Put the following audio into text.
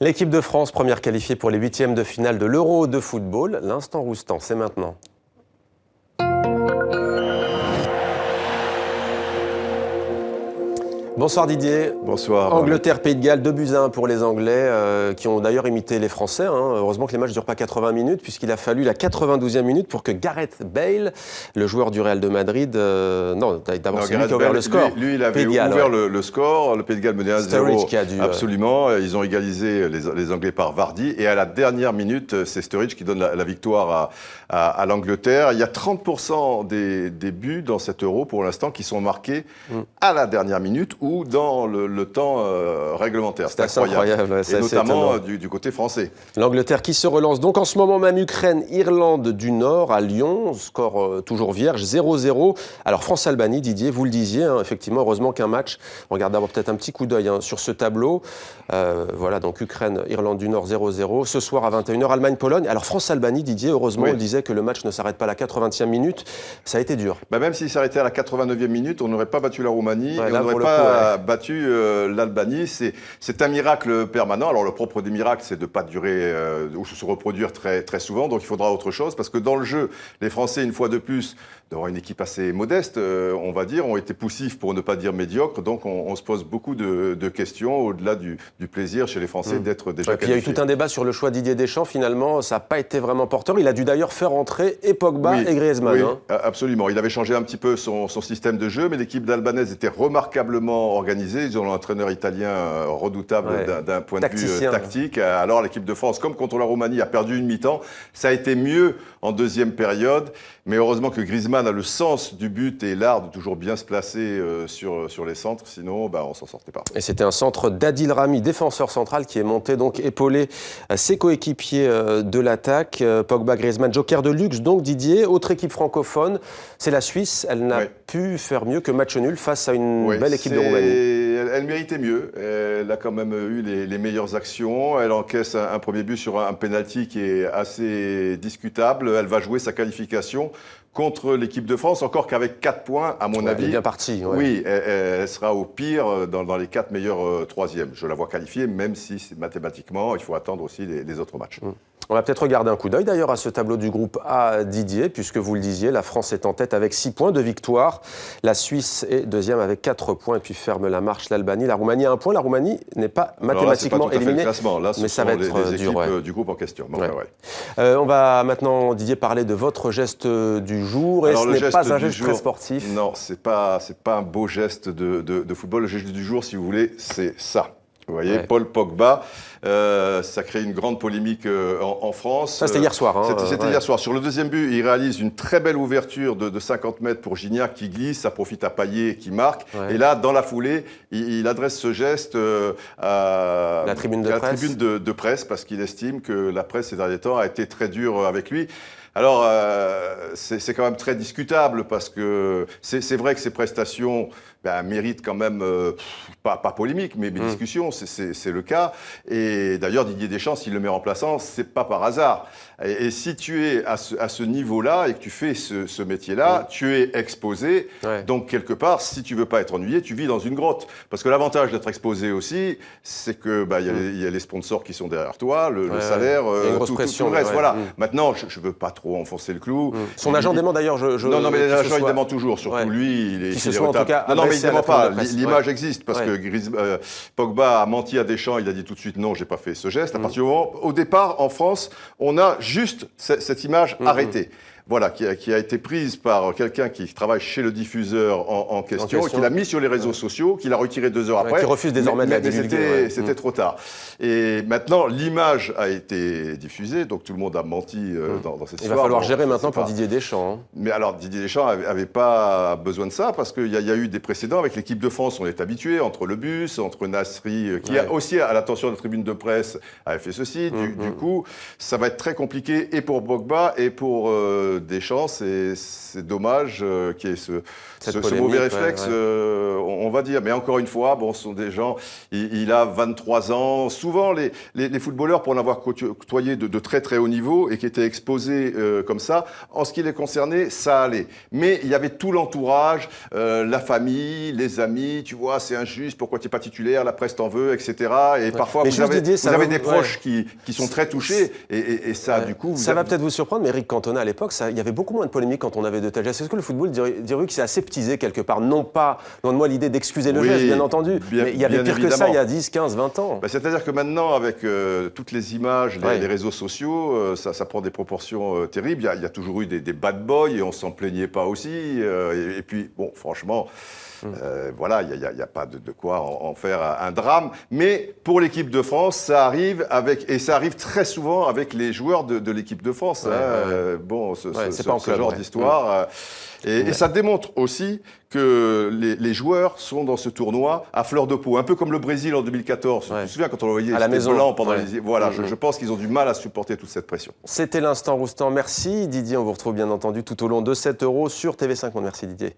L'équipe de France, première qualifiée pour les huitièmes de finale de l'Euro de football. L'instant Roustan, c'est maintenant. Bonsoir Didier. Bonsoir. Angleterre, Pays de Galles, 2-1 pour les Anglais, qui ont d'ailleurs imité les Français. Heureusement que les matchs ne durent pas 80 minutes, puisqu'il a fallu la 92e minute pour que Gareth Bale, le joueur du Real de Madrid, d'abord c'est lui qui a ouvert le score. Lui, il avait ouvert le score, le Pays de Galles menait 1-0. Absolument, ils ont égalisé les Anglais par Vardy, et à la dernière minute, c'est Sturridge qui donne la victoire à l'Angleterre. Il y a 30% des buts dans cet Euro, pour l'instant, qui sont marqués à la dernière minute, ou dans le temps réglementaire. C'est incroyable. Ouais, et notamment du côté français. L'Angleterre qui se relance donc en ce moment même. Ukraine, Irlande du Nord à Lyon, score toujours vierge, 0-0. Alors France-Albanie, Didier, vous le disiez, effectivement, heureusement qu'un match. On regarde d'abord peut-être un petit coup d'œil sur ce tableau. Voilà, donc Ukraine, Irlande du Nord, 0-0. Ce soir à 21h, Allemagne-Pologne. Alors France-Albanie, Didier, heureusement, on disait que le match ne s'arrête pas à la 80e minute. Ça a été dur. Même s'il s'arrêtait à la 89e minute, on n'aurait pas battu la Roumanie et on n'aurait pas battu l'Albanie. C'est un miracle permanent. Alors le propre des miracles, c'est de ne pas durer ou se reproduire très, très souvent. Donc il faudra autre chose, parce que dans le jeu, les Français, une fois de plus, d'avoir une équipe assez modeste, on va dire, ont été poussifs pour ne pas dire médiocres. Donc on se pose beaucoup de questions au-delà du plaisir chez les Français d'être déjà qualifiés. Il y a eu tout un débat sur le choix de Didier Deschamps. Finalement, ça n'a pas été vraiment porteur. Il a dû d'ailleurs faire entrer et Pogba et Griezmann. Oui, absolument. Il avait changé un petit peu son système de jeu, mais l'équipe d'Albanaise était remarquablement organisée. Ils ont un entraîneur italien redoutable d'un point de vue tactique. Alors l'équipe de France, comme contre la Roumanie, a perdu une mi-temps. Ça a été mieux en deuxième période, mais heureusement que Griezmann a le sens du but et l'art de toujours bien se placer sur les centres, sinon on s'en sortait pas. Et c'était un centre d'Adil Rami, défenseur central, qui est monté donc épauler ses coéquipiers de l'attaque. Pogba, Griezmann, joker de luxe donc Didier. Autre équipe francophone, c'est la Suisse. Elle n'a pu faire mieux que match nul face à une belle équipe de Roumanie. Elle méritait mieux. Elle a quand même eu les meilleures actions. Elle encaisse un premier but sur un penalty qui est assez discutable. Elle va jouer sa qualification contre l'équipe de France, encore qu'avec 4 points, à mon avis. Elle est bien partie. Oui, elle sera au pire dans les 4 meilleurs troisièmes. Je la vois qualifiée, même si mathématiquement, il faut attendre aussi les autres matchs. On va peut-être regarder un coup d'œil d'ailleurs à ce tableau du groupe A, Didier, puisque vous le disiez, la France est en tête avec 6 points de victoire. La Suisse est deuxième avec 4 points et puis ferme la marche l'Albanie. La Roumanie a 1 point. La Roumanie n'est pas mathématiquement éliminée. Là, mais ça va être les dur. équipes du groupe en question. On va maintenant, Didier, parler de votre geste du jour. Et alors, ce n'est pas un geste très sportif. Non, c'est pas un beau geste de football. Le geste du jour, si vous voulez, c'est ça. Vous voyez, Paul Pogba, ça crée une grande polémique en France. Ça, c'était hier soir. C'était hier soir. Sur le deuxième but, il réalise une très belle ouverture de 50 mètres pour Gignac qui glisse, ça profite à Payet qui marque. Et là, dans la foulée, il adresse ce geste à la tribune de presse, parce qu'il estime que la presse ces derniers temps a été très dure avec lui. Alors, c'est quand même très discutable, parce que c'est vrai que ses prestations méritent quand même, pas polémique, mais discussion, c'est le cas. Et d'ailleurs, Didier Deschamps, s'il le met remplaçant, c'est pas par hasard. Et si tu es à ce niveau-là et que tu fais ce métier-là, tu es exposé. Donc, quelque part, si tu veux pas être ennuyé, tu vis dans une grotte. Parce que l'avantage d'être exposé aussi, c'est que y a les sponsors qui sont derrière toi, le salaire, tout le reste. Voilà. Maintenant, je veux pas trop enfoncer le clou. Son agent dément d'ailleurs. Non, mais l'agent, il dément toujours. Surtout lui, il est. Qui se soit en tout cas. Non, mais il dément pas. L'image existe, parce que Pogba a menti à Deschamps. Il a dit tout de suite non, j'ai pas fait ce geste. À partir du moment, au départ, en France, on a juste cette image arrêtée. Voilà, qui a été prise par quelqu'un qui travaille chez le diffuseur en question, et qui l'a mis sur les réseaux sociaux, qui l'a retiré 2 heures après. Qui refuse désormais de la divulguer. C'était trop tard. Et maintenant, l'image a été diffusée, donc tout le monde a menti dans cette histoire. Il va falloir gérer maintenant pour Didier Deschamps. Mais alors, Didier Deschamps n'avait pas besoin de ça, parce qu'il y a eu des précédents avec l'équipe de France. On est habitué, entre le bus, entre Nasri, qui a aussi, à l'attention de la tribune de presse, avait fait ceci. Du coup, ça va être très compliqué, et pour Pogba, et pour Deschamps. C'est dommage qu'il y ait ce mauvais réflexe, on va dire. Mais encore une fois, bon, ce sont des gens, il a 23 ans. Souvent, les footballeurs, pour en avoir côtoyé de très très haut niveau et qui étaient exposés comme ça, en ce qui les concernait, ça allait. Mais il y avait tout l'entourage, la famille, les amis, tu vois, c'est injuste, pourquoi tu n'es pas titulaire, la presse t'en veut, etc. Et parfois, vous avez des proches qui sont très touchés et ça, du coup... Ça va peut-être vous surprendre, mais Eric Cantona, à l'époque, il y avait beaucoup moins de polémiques quand on avait de tels gestes. Est-ce que le football dirait qu'il s'est aseptisé quelque part? Non pas, loin de moi l'idée d'excuser le geste, bien entendu, mais il y avait pire que ça il y a 10, 15, 20 ans. C'est-à-dire que maintenant, avec toutes les images, les réseaux sociaux, ça prend des proportions terribles. Il y a toujours eu des bad boys et on s'en plaignait pas aussi. Et puis, bon, franchement... voilà, il n'y a pas de quoi en faire un drame. Mais pour l'équipe de France, ça arrive et ça arrive très souvent avec les joueurs de l'équipe de France. Bon, ce genre d'histoire. Et ça démontre aussi que les joueurs sont dans ce tournoi à fleur de peau, un peu comme le Brésil en 2014. Je me souviens quand on voyait les blancs pendant les... Voilà, je pense qu'ils ont du mal à supporter toute cette pression. C'était l'instant Roustan. Merci Didier, on vous retrouve bien entendu tout au long de cet Euro sur TV5 Monde. Merci Didier.